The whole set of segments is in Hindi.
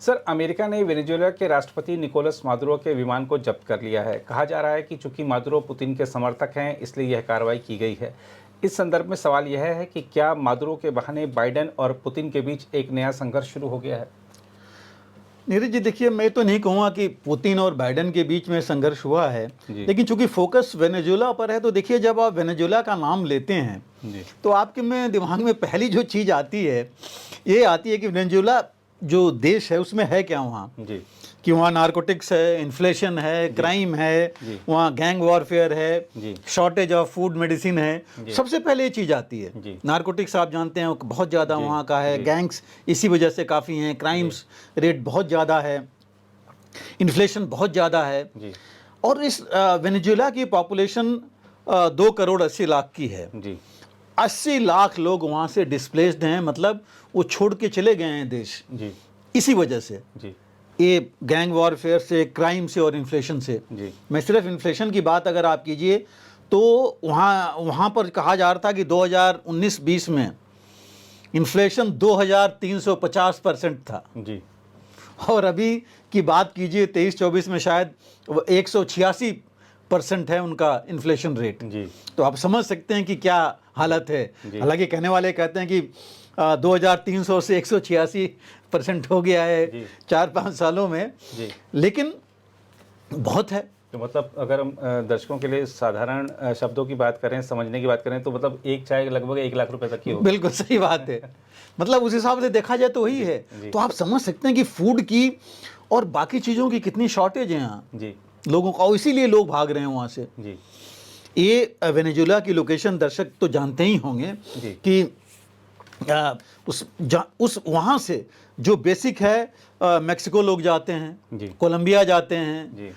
सर, अमेरिका ने वेनेजुएला के राष्ट्रपति निकोलस मादुरो के विमान को जब्त कर लिया है। कहा जा रहा है कि चूंकि मादुरो पुतिन के समर्थक हैं, इसलिए यह कार्रवाई की गई है। इस संदर्भ में सवाल यह है कि क्या मादुरो के बहाने बाइडेन और पुतिन के बीच एक नया संघर्ष शुरू हो गया है? नीरज जी, देखिए, मैं तो नहीं कहूँगा कि पुतिन और बाइडेन के बीच में संघर्ष हुआ है, लेकिन चूंकि फोकस वेनेजुएला पर है, तो देखिए, जब आप वेनेजुएला का नाम लेते हैं तो आपके में दिमाग में पहली जो चीज़ आती है ये आती है कि वेनेजुएला जो देश है उसमें है क्या वहाँ, कि वहाँ नारकोटिक्स है, इन्फ्लेशन है, क्राइम है, वहाँ गैंग वॉरफेयर है, शॉर्टेज ऑफ फूड मेडिसिन है। सबसे पहले ये चीज़ आती है। नारकोटिक्स आप जानते हैं बहुत ज़्यादा वहाँ का है, गैंग्स इसी वजह से काफ़ी हैं, क्राइम्स रेट बहुत ज़्यादा है, इन्फ्लेशन बहुत ज़्यादा है। और इस वेनेजुएला की पॉपुलेशन 2 करोड़ 80 लाख की है। 80 लाख लोग वहाँ से डिस्प्लेस्ड हैं, मतलब वो छोड़ के चले गए हैं देश इसी वजह से, ये गैंग वॉरफेयर से, क्राइम से और इन्फ्लेशन से। मैं सिर्फ इन्फ्लेशन की बात अगर आप कीजिए तो वहाँ पर कहा जा रहा था कि 2019-20 में इन्फ्लेशन 2350% था और अभी की बात कीजिए 23-24 में शायद 186% है उनका इन्फ्लेशन रेट। तो आप समझ सकते हैं कि क्या हालत है। हालांकि कहने वाले कहते हैं कि 2300 से 186% हो गया है 4-5 सालों में, लेकिन बहुत है। तो मतलब अगर हम दर्शकों के लिए साधारण शब्दों की बात करें, समझने की बात करें, तो मतलब एक चाय लगभग 1 लाख रुपए तक की होगी। बिल्कुल सही बात है। मतलब उस हिसाब से देखा जाए तो वही है। तो आप समझ सकते हैं कि फूड की और बाकी चीज़ों की कितनी शॉर्टेज है यहाँ लोगों का, इसीलिए लोग भाग रहे हैं वहाँ से। ये वेनेजुएला की लोकेशन दर्शक तो जानते ही होंगे कि उस वहाँ से जो बेसिक है मेक्सिको लोग जाते हैं, कोलंबिया जाते हैं,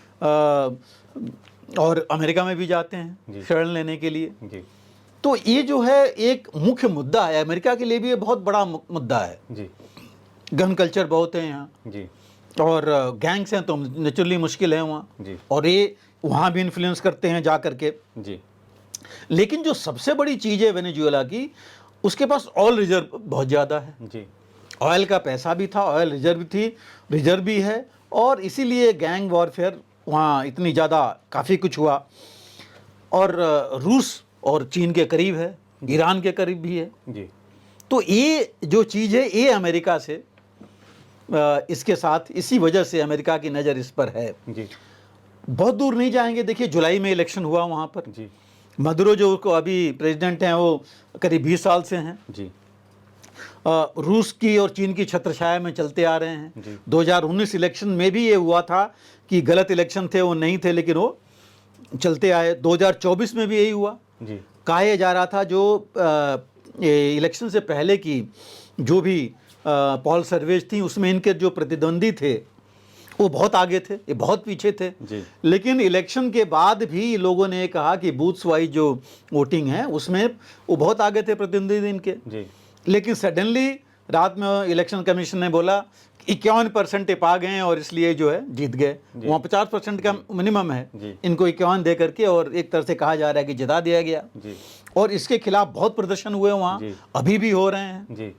और अमेरिका में भी जाते हैं शरण लेने के लिए। तो ये जो है एक मुख्य मुद्दा है, अमेरिका के लिए भी ये बहुत बड़ा मुद्दा है। गन कल्चर बहुत है यहाँ और गैंग्स हैं तो नेचुरली मुश्किल है वहाँ, और ये वहाँ भी इन्फ्लुएंस करते हैं जा करके। लेकिन जो सबसे बड़ी चीज़ है वेनेजुएला की, उसके पास ऑयल रिजर्व बहुत ज़्यादा है। ऑयल का पैसा भी था, ऑयल रिजर्व भी है, और इसीलिए गैंग वॉरफेयर वहाँ इतनी ज़्यादा काफ़ी कुछ हुआ। और रूस और चीन के करीब है, ईरान के करीब भी है। तो ये जो चीज़ है ये अमेरिका से इसके साथ, इसी वजह से अमेरिका की नज़र इस पर है। बहुत दूर नहीं जाएंगे, देखिए जुलाई में इलेक्शन हुआ वहाँ पर। मादुरो जो को अभी प्रेसिडेंट हैं वो करीब 20 साल से हैं। रूस की और चीन की छत्रछाया में चलते आ रहे हैं। 2019 इलेक्शन में भी ये हुआ था कि गलत इलेक्शन थे, वो नहीं थे, लेकिन वो चलते आए। 2024 में भी यही हुआ। कहा जा रहा था जो इलेक्शन से पहले की जो भी पॉल सर्वेज थी उसमें इनके जो प्रतिद्वंदी थे वो बहुत आगे थे, ये बहुत पीछे थे। लेकिन इलेक्शन के बाद भी लोगों ने कहा कि बूथ्स वाइज जो वोटिंग है उसमें वो बहुत आगे थे प्रतिद्वंदी इनके। लेकिन सडनली रात में इलेक्शन कमीशन ने बोला 51% पा गए और इसलिए जो है जीत गए। वहाँ 50% का मिनिमम है, इनको 51 दे करके, और एक तरह से कहा जा रहा है कि जिता दिया गया। और इसके खिलाफ बहुत प्रदर्शन हुए वहाँ, अभी भी हो रहे हैं।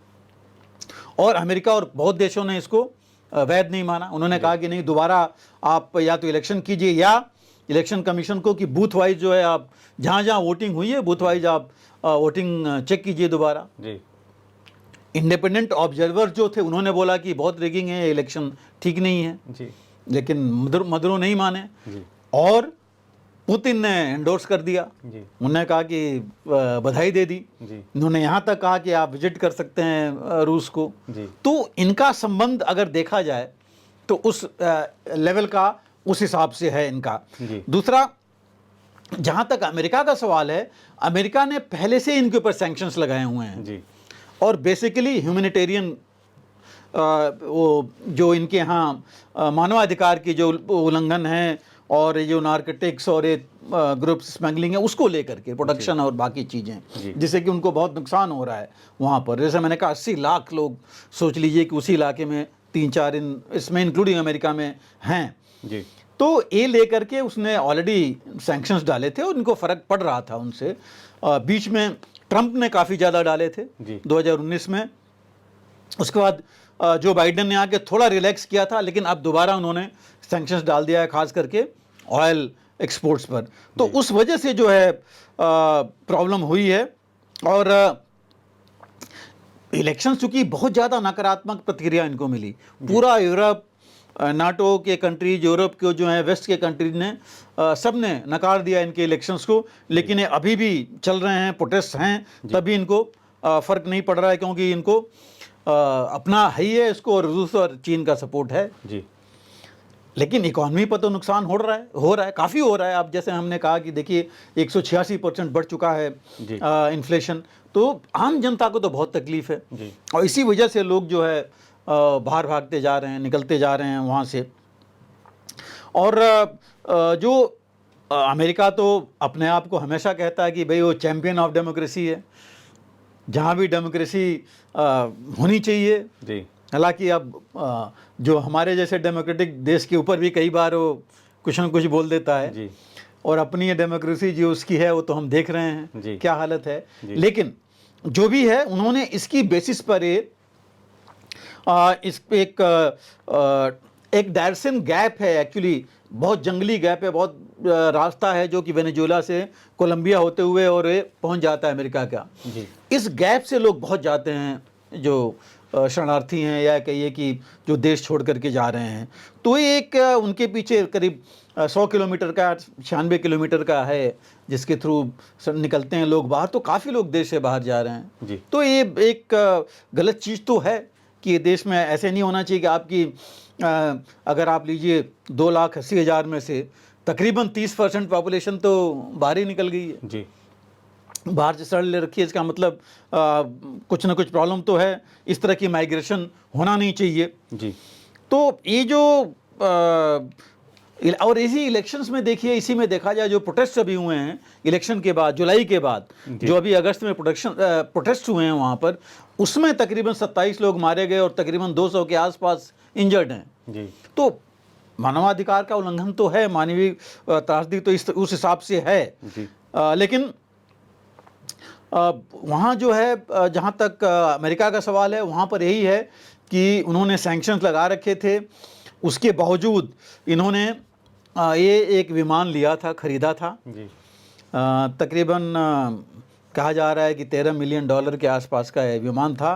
और अमेरिका और बहुत देशों ने इसको वैध नहीं माना। उन्होंने कहा कि नहीं, दोबारा आप या तो इलेक्शन कीजिए या इलेक्शन कमीशन को कि बूथ वाइज जो है आप जहाँ जहाँ वोटिंग हुई है बूथ वाइज आप वोटिंग चेक कीजिए दोबारा। इंडिपेंडेंट ऑब्जर्वर जो थे उन्होंने बोला कि बहुत रिगिंग है, इलेक्शन ठीक नहीं है। लेकिन मदुरो नहीं माने और पुतिन ने एंडोर्स कर दिया। उन्होंने कहा कि बधाई दे दी। उन्होंने यहाँ तक कहा कि आप विजिट कर सकते हैं रूस को। तो इनका संबंध अगर देखा जाए तो उस लेवल का उस हिसाब से है इनका। दूसरा, जहाँ तक अमेरिका का सवाल है, अमेरिका ने पहले से इनके ऊपर सैंक्शंस लगाए हुए हैं और बेसिकली ह्यूमैनिटेरियन वो जो इनके यहाँ मानवाधिकार की जो उल्लंघन है और ये जो नारकोटिक्स और ये ग्रुप स्मगलिंग है उसको लेकर के प्रोडक्शन और बाकी चीज़ें, जिससे कि उनको बहुत नुकसान हो रहा है वहाँ पर। जैसे मैंने कहा 80 लाख लोग सोच लीजिए कि उसी इलाके में 3-4 इसमें इंक्लूडिंग अमेरिका में हैं। तो ये लेकर के उसने ऑलरेडी सैंक्शंस डाले थे और उनको फ़र्क पड़ रहा था उनसे। बीच में ट्रंप ने काफ़ी ज़्यादा डाले थे 2019 में। उसके बाद जो बाइडेन ने आके थोड़ा रिलैक्स किया था, लेकिन अब दोबारा उन्होंने सैंक्शंस डाल दिया है, खास करके ऑयल एक्सपोर्ट्स पर। तो उस वजह से जो है प्रॉब्लम हुई है। और इलेक्शन चूंकि बहुत ज़्यादा नकारात्मक प्रतिक्रिया इनको मिली, पूरा यूरोप, नाटो के कंट्रीज, यूरोप के जो है वेस्ट के कंट्रीज ने सब ने नकार दिया इनके इलेक्शंस को। लेकिन ये अभी भी चल रहे हैं, प्रोटेस्ट हैं, तभी इनको फ़र्क नहीं पड़ रहा है, क्योंकि इनको अपना है ही है इसको, और रूस और चीन का सपोर्ट है जी। लेकिन इकॉनमी पर तो नुकसान हो रहा है, काफ़ी हो रहा है। अब जैसे हमने कहा कि देखिए 186% बढ़ चुका है इन्फ्लेशन, तो आम जनता को तो बहुत तकलीफ है जी। और इसी वजह से लोग जो है बाहर भागते जा रहे हैं, निकलते जा रहे हैं वहाँ से। और जो अमेरिका तो अपने आप को हमेशा कहता है कि भाई वो चैम्पियन ऑफ डेमोक्रेसी है, जहाँ भी डेमोक्रेसी होनी चाहिए जी। हालांकि अब जो हमारे जैसे डेमोक्रेटिक देश के ऊपर भी कई बार वो कुछ न कुछ बोल देता है जी। और अपनी ये डेमोक्रेसी जो उसकी है वो तो हम देख रहे हैं जी। क्या हालत है। जी। लेकिन जो भी है उन्होंने इसकी बेसिस पर इस पे एक डायरेक्शन गैप है, एक्चुअली बहुत जंगली गैप है, बहुत रास्ता है जो कि वेनेजुएला से कोलंबिया होते हुए और ये पहुंच जाता है अमेरिका का। जी। इस गैप से लोग बहुत जाते हैं, जो शरणार्थी हैं या कहिए कि जो देश छोड़ करके जा रहे हैं। तो ये एक उनके पीछे करीब 100 किलोमीटर का, 96 किलोमीटर का है जिसके थ्रू निकलते हैं लोग बाहर। तो काफ़ी लोग देश से बाहर जा रहे हैं जी। तो ये एक गलत चीज़ तो है कि ये देश में ऐसे नहीं होना चाहिए कि आपकी अगर आप लीजिए 2,80,000 में से तकरीबन 30% पॉपुलेशन तो बाहर ही निकल गई है जी। बाहर से सड़ ले रखी है। इसका मतलब कुछ ना कुछ प्रॉब्लम तो है, इस तरह की माइग्रेशन होना नहीं चाहिए। जी। तो ये जो और इसी इलेक्शंस में देखिए, इसी में देखा जाए जो प्रोटेस्ट अभी हुए हैं इलेक्शन के बाद, जुलाई के बाद, जो अभी अगस्त में प्रोटेस्ट हुए हैं वहाँ पर, उसमें तकरीबन 27 लोग मारे गए और तकरीबन 200 के आसपास इंजर्ड हैं। जी। तो मानवाधिकार का उल्लंघन तो है, मानवीय त्रासदी तो उस हिसाब से है। जी। लेकिन वहाँ जो है, जहाँ तक अमेरिका का सवाल है, वहाँ पर यही है कि उन्होंने सैंक्शंस लगा रखे थे, उसके बावजूद इन्होंने ये एक विमान लिया था, ख़रीदा था। जी। तकरीबन कहा जा रहा है कि $13 मिलियन के आसपास का ये विमान था।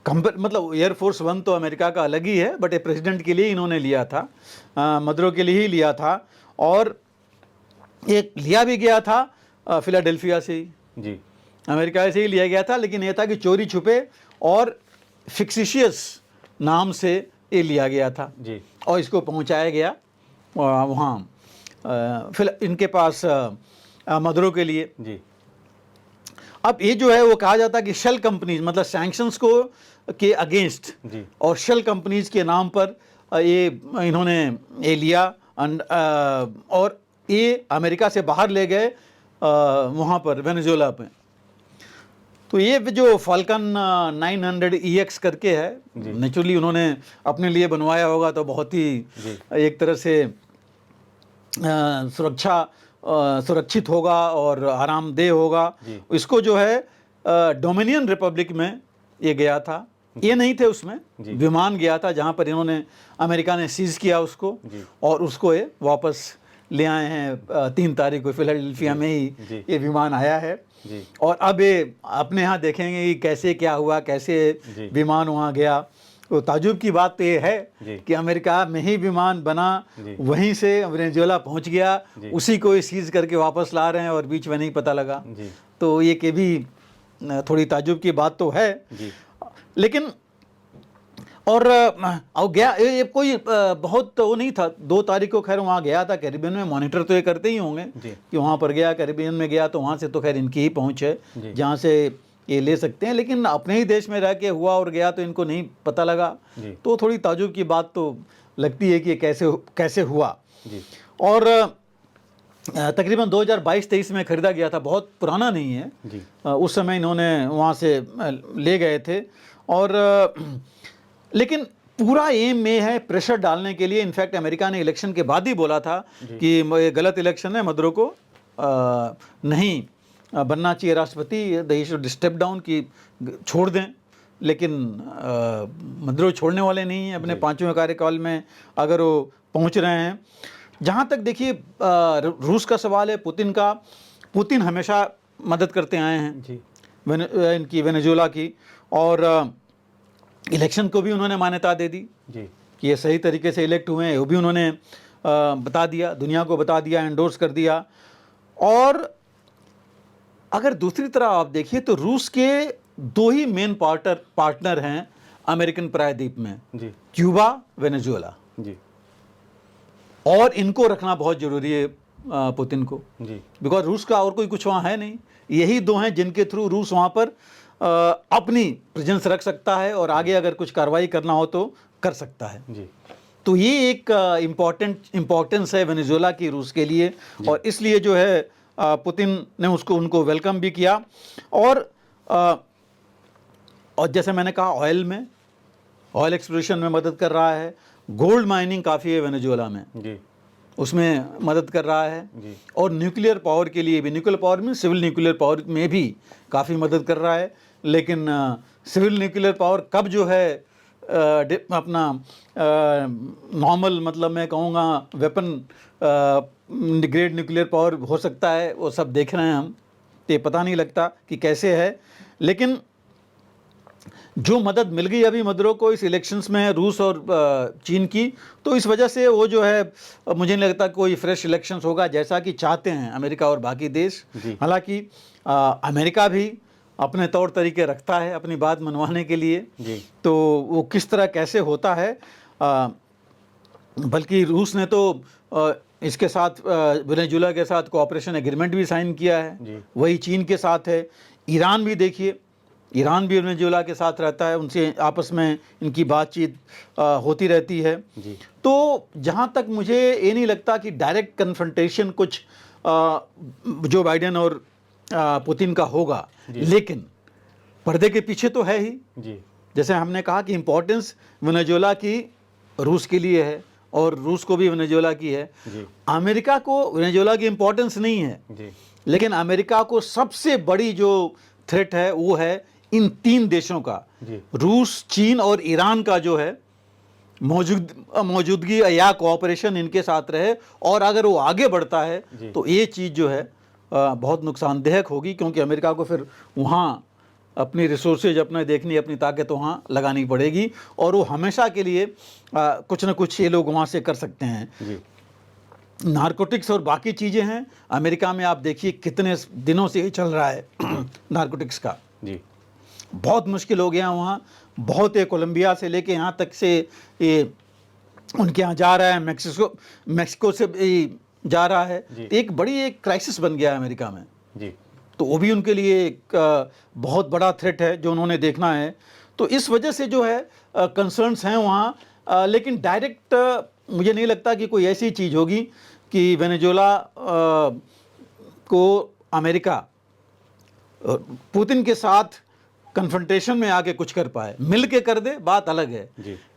मतलब एयरफोर्स 1 तो अमेरिका का अलग ही है, बट ये प्रेसिडेंट के लिए इन्होंने लिया था, मदुरो के लिए ही लिया था। और एक लिया भी गया था फिलाडेल्फिया से ही, जी। अमेरिका से ही लिया गया था, लेकिन ये था कि चोरी छुपे और फिक्सिशियस नाम से ये लिया गया था। जी। और इसको पहुंचाया गया वहाँ फिर इनके पास मदुरो के लिए। जी। अब ये जो है वो कहा जाता है कि शेल कंपनीज, मतलब सैंक्शंस को के अगेंस्ट जी। और शेल कंपनीज के नाम पर ये इन्होंने ये लिया और ये अमेरिका से बाहर ले गए वहाँ पर वेनेजुएला पे। तो ये जो फाल्कन 900 EX करके है, नेचुरली उन्होंने अपने लिए बनवाया होगा, तो बहुत ही एक तरह से सुरक्षित होगा और आरामदेह होगा। इसको जो है डोमिनियन रिपब्लिक में ये गया था, ये नहीं थे उसमें, विमान गया था जहाँ पर इन्होंने, अमेरिका ने सीज किया उसको और उसको ये वापस ले आए हैं 3 तारीख को फिलाडेल्फिया में ही ये विमान आया है। जी। और अब ये अपने यहाँ देखेंगे कि कैसे क्या हुआ, कैसे विमान वहाँ गया। तो ताजुब की बात तो ये है कि अमेरिका में ही विमान बना, वहीं से वेनेजुएला पहुँच गया, उसी को ये सीज करके वापस ला रहे हैं और बीच में नहीं पता लगा। तो ये कि भी थोड़ी ताजुब की बात तो है। लेकिन और गया ये कोई बहुत वो नहीं था। 2 तारीख को खैर वहाँ गया था कैरिबियन में, मॉनिटर तो ये करते ही होंगे कि वहाँ पर गया, कैरिबियन में गया, तो वहाँ से तो खैर इनकी ही पहुँच है जहाँ से ये ले सकते हैं। लेकिन अपने ही देश में रह के हुआ और गया तो इनको नहीं पता लगा, तो थोड़ी ताजुब की बात तो लगती है कि कैसे हुआ। और तकरीबन 2022-23 में ख़रीदा गया था, बहुत पुराना नहीं है। उस समय इन्होंने वहाँ से ले गए थे। और लेकिन पूरा एम में है प्रेशर डालने के लिए। इनफैक्ट अमेरिका ने इलेक्शन के बाद ही बोला था कि ये गलत इलेक्शन है, मदुरो को नहीं बनना चाहिए राष्ट्रपति, दे शुड स्टेप डाउन, की छोड़ दें लेकिन मद्रो छोड़ने वाले नहीं हैं अपने 5वें कार्यकाल में अगर वो पहुंच रहे हैं। जहां तक देखिए रूस का सवाल है, पुतिन का, पुतिन हमेशा मदद करते आए हैं जी इनकी वेनेजुएला की, और इलेक्शन को भी उन्होंने मान्यता दे दी जी कि ये सही तरीके से इलेक्ट हुए हैं, वो भी उन्होंने बता दिया, दुनिया को बता दिया, एंडोर्स कर दिया। और अगर दूसरी तरफ आप देखिए तो रूस के 2 ही मेन पार्टनर हैं अमेरिकन प्रायद्वीप में, जी क्यूबा, वेनेजुएला, जी और इनको रखना बहुत ज़रूरी है पुतिन को, जी बिकॉज रूस का और कोई कुछ वहाँ है नहीं। यही 2 हैं जिनके थ्रू रूस वहाँ पर अपनी प्रेजेंस रख सकता है और आगे अगर कुछ कार्रवाई करना हो तो कर सकता है। जी तो ये एक इम्पोर्टेंस है वेनेजुएला की रूस के लिए, और इसलिए जो है पुतिन ने उनको वेलकम भी किया। और जैसे मैंने कहा, ऑयल एक्सप्लोरेशन में मदद कर रहा है, गोल्ड माइनिंग काफ़ी है वेनेजुएला में, जी उसमें मदद कर रहा है, जी और न्यूक्लियर पावर के लिए भी, न्यूक्लियर पावर में सिविल न्यूक्लियर पावर में भी काफ़ी मदद कर रहा है। लेकिन सिविल न्यूक्लियर पावर कब जो है अपना नॉर्मल, मतलब मैं कहूँगा वेपन ग्रेड न्यूक्लियर पावर हो सकता है, वो सब देख रहे हैं हम, तो ये पता नहीं लगता कि कैसे है। लेकिन जो मदद मिल गई अभी मदुरो को इस इलेक्शंस में रूस और चीन की, तो इस वजह से वो जो है, मुझे नहीं लगता कोई फ्रेश इलेक्शंस होगा जैसा कि चाहते हैं अमेरिका और बाकी देश। हालांकि अमेरिका भी अपने तौर तरीके रखता है अपनी बात मनवाने के लिए, तो वो किस तरह कैसे होता है, बल्कि रूस ने तो इसके साथ वेनेजुएला के साथ कोऑपरेशन एग्रीमेंट भी साइन किया है, वही चीन के साथ है। ईरान भी देखिए, ईरान भी वेनेजुएला के साथ रहता है, उनसे आपस में इनकी बातचीत होती रहती है। तो जहाँ तक मुझे ये नहीं लगता कि डायरेक्ट कन्फ्रंटेशन कुछ जो बाइडेन और पुतिन का होगा, लेकिन पर्दे के पीछे तो है ही। जैसे हमने कहा कि इम्पोर्टेंस वेनेजुएला की रूस के लिए है और रूस को भी वेनेजुएला की है। अमेरिका को वेनेजुएला की इम्पोर्टेंस नहीं है, लेकिन अमेरिका को सबसे बड़ी जो थ्रेट है वो है इन 3 देशों का, रूस, चीन और ईरान का जो है मौजूदगी या कोऑपरेशन इनके साथ रहे। और अगर वो आगे बढ़ता है तो ये चीज़ जो है बहुत नुकसानदेह होगी, क्योंकि अमेरिका को फिर वहाँ अपनी रिसोर्सेज अपने देखनी, अपनी ताकत वहाँ लगानी पड़ेगी, और वो हमेशा के लिए कुछ ना कुछ ये लोग वहाँ से कर सकते हैं। नारकोटिक्स और बाकी चीज़ें हैं अमेरिका में, आप देखिए कितने दिनों से ही चल रहा है नारकोटिक्स का, बहुत मुश्किल हो गया वहाँ। बहुत है, कोलंबिया से लेके यहाँ तक से ये उनके यहाँ जा रहा है, मैक्सिको से जा रहा है। एक बड़ी एक क्राइसिस बन गया है अमेरिका में, तो वो भी उनके लिए एक बहुत बड़ा थ्रेट है जो उन्होंने देखना है। तो इस वजह से जो है कंसर्न्स हैं वहाँ, लेकिन डायरेक्ट मुझे नहीं लगता कि कोई ऐसी चीज़ होगी कि वेनेजुएला को अमेरिका पुतिन के साथ कन्फ्रंटेशन में आके कुछ कर पाए। मिल के कर दे बात अलग है,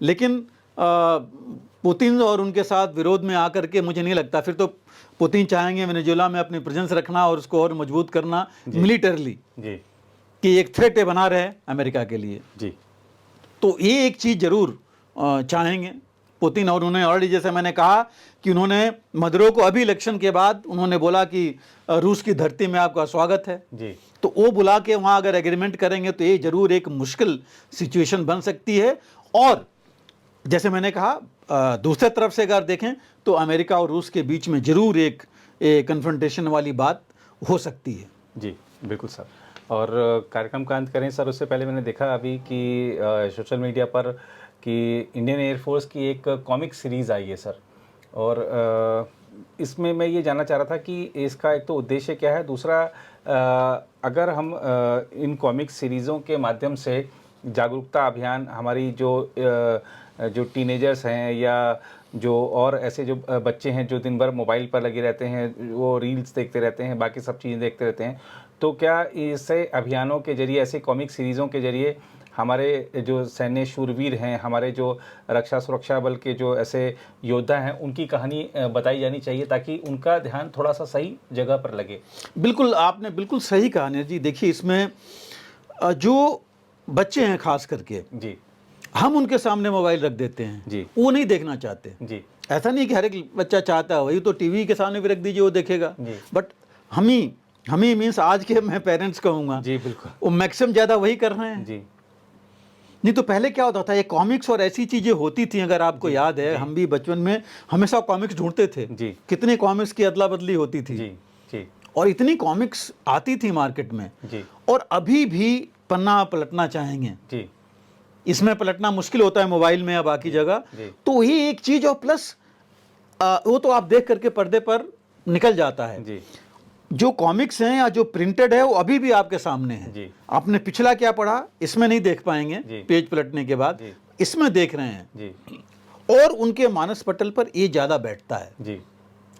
लेकिन पुतिन और उनके साथ विरोध में आकर के मुझे नहीं लगता। फिर तो पुतिन चाहेंगे वेनेजुएला में अपनी प्रेजेंस रखना और उसको और मजबूत करना मिलिटरली, कि एक थ्रेट बना रहे अमेरिका के लिए। तो ये एक चीज़ जरूर चाहेंगे पुतिन। और उन्होंने ऑलरेडी, जैसे मैंने कहा कि उन्होंने मदुरो को अभी इलेक्शन के बाद उन्होंने बोला कि रूस की धरती में आपका स्वागत है, तो वो बुला के वहाँ अगर एग्रीमेंट करेंगे तो ये जरूर एक मुश्किल सिचुएशन बन सकती है। और जैसे मैंने कहा दूसरे तरफ से अगर देखें तो अमेरिका और रूस के बीच में जरूर एक कन्फ्रंटेशन वाली बात हो सकती है। जी बिल्कुल सर। और कार्यक्रम का अंत करें सर, उससे पहले मैंने देखा अभी कि सोशल मीडिया पर कि इंडियन एयरफोर्स की एक कॉमिक सीरीज़ आई है सर, और इसमें मैं ये जानना चाह रहा था कि इसका एक तो उद्देश्य क्या है, दूसरा अगर हम इन कॉमिक सीरीज़ों के माध्यम से जागरूकता अभियान, हमारी जो टीनेजर्स हैं या जो और ऐसे जो बच्चे हैं जो दिन भर मोबाइल पर लगे रहते हैं, वो रील्स देखते रहते हैं, बाकी सब चीज़ें देखते रहते हैं, तो क्या ऐसे अभियानों के जरिए, ऐसे कॉमिक सीरीज़ों के जरिए हमारे जो सैन्य शूरवीर हैं, हमारे जो रक्षा सुरक्षा बल के जो ऐसे योद्धा हैं, उनकी कहानी बताई जानी चाहिए ताकि उनका ध्यान थोड़ा सा सही जगह पर लगे? बिल्कुल, आपने बिल्कुल सही कहा नीरज जी। देखिए, इसमें जो बच्चे हैं खास करके, जी हम उनके सामने मोबाइल रख देते हैं जी वो नहीं देखना चाहते। जी ऐसा नहीं कि हर एक बच्चा चाहता है, वही तो टीवी के सामने भी रख दीजिए वो देखेगा। जी। बट हम ही मीन्स आज के मैं पेरेंट्स कहूँगा जी बिल्कुल, वो मैक्सिमम ज़्यादा वही कर रहे हैं। जी नहीं तो पहले क्या होता था, ये कॉमिक्स और ऐसी चीज़ें होती थी, अगर आपको याद है, हम भी बचपन में हमेशा कॉमिक्स ढूंढते थे। जी कितने कॉमिक्स की अदला बदली होती थी जी जी और इतनी कॉमिक्स आती थी मार्केट में। जी और अभी भी पन्ना आप पलटना चाहेंगे, जी इसमें पलटना मुश्किल होता है मोबाइल में या बाकी जगह। जी। तो ये एक चीज़, और प्लस वो तो आप देख करके पर्दे पर निकल जाता है। जी जो कॉमिक्स हैं या जो प्रिंटेड है वो अभी भी आपके सामने है। जी आपने पिछला क्या पढ़ा इसमें नहीं देख पाएंगे, जी। पेज पलटने के बाद जी। इसमें देख रहे हैं। जी और उनके मानस पटल पर ये ज़्यादा बैठता है, जी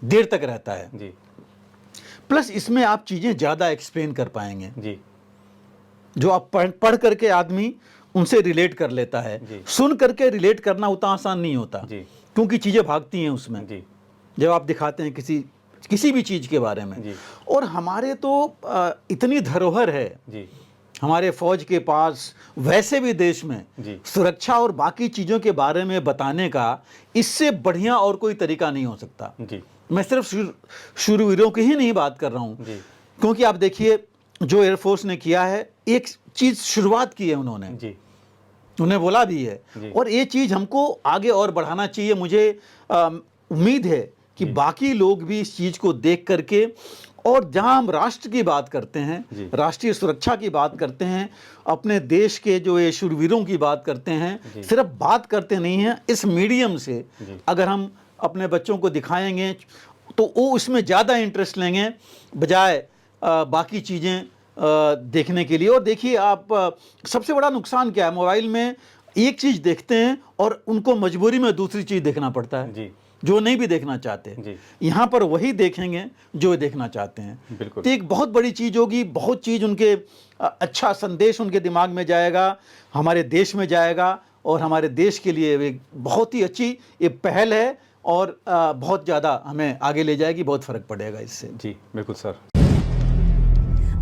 देर तक रहता है। जी प्लस इसमें आप चीज़ें ज़्यादा एक्सप्लेन कर पाएंगे, जी जो आप पढ़ करके आदमी उनसे रिलेट कर लेता है। जी। सुन करके रिलेट करना उतना आसान नहीं होता, जी क्योंकि चीज़ें भागती हैं उसमें जी जब आप दिखाते हैं किसी भी चीज़ के बारे में। जी। और हमारे तो इतनी धरोहर है जी हमारे फौज के पास, वैसे भी देश में जी। सुरक्षा और बाकी चीज़ों के बारे में बताने का इससे बढ़िया और कोई तरीका नहीं हो सकता। जी मैं सिर्फ शूरवीरों की ही नहीं बात कर रहा हूँ, जी क्योंकि आप देखिए जो एयरफोर्स ने किया है, एक चीज़ शुरुआत की है उन्होंने, जी उन्हें बोला भी है, जी। और ये चीज़ हमको आगे और बढ़ाना चाहिए। मुझे उम्मीद है कि बाकी लोग भी इस चीज़ को देख करके, और जहां हम राष्ट्र की बात करते जी। हैं, राष्ट्रीय सुरक्षा की बात करते हैं, अपने देश के जो ये शूरवीरों की बात करते हैं, सिर्फ बात करते नहीं हैं, इस मीडियम से जी। अगर हम अपने बच्चों को दिखाएंगे तो वो उसमें ज़्यादा इंटरेस्ट लेंगे बजाय बाकी चीज़ें देखने के लिए। और देखिए आप, सबसे बड़ा नुकसान क्या है, मोबाइल में एक चीज़ देखते हैं और उनको मजबूरी में दूसरी चीज़ देखना पड़ता है, जी जो नहीं भी देखना चाहते। जी। यहाँ पर वही देखेंगे जो देखना चाहते हैं। बिल्कुल। तो एक बहुत बड़ी चीज़ होगी, बहुत चीज़ उनके अच्छा संदेश उनके दिमाग में जाएगा, हमारे देश में जाएगा, और हमारे देश के लिए एक बहुत ही अच्छी ये पहल है, और बहुत ज़्यादा हमें आगे ले जाएगी, बहुत फ़र्क पड़ेगा इससे। जी बिल्कुल सर।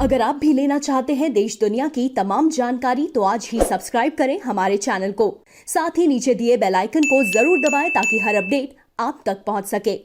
अगर आप भी लेना चाहते हैं देश दुनिया की तमाम जानकारी तो आज ही सब्सक्राइब करें हमारे चैनल को। साथ ही नीचे दिए बेल आइकन को जरूर दबाएं ताकि हर अपडेट आप तक पहुंच सके।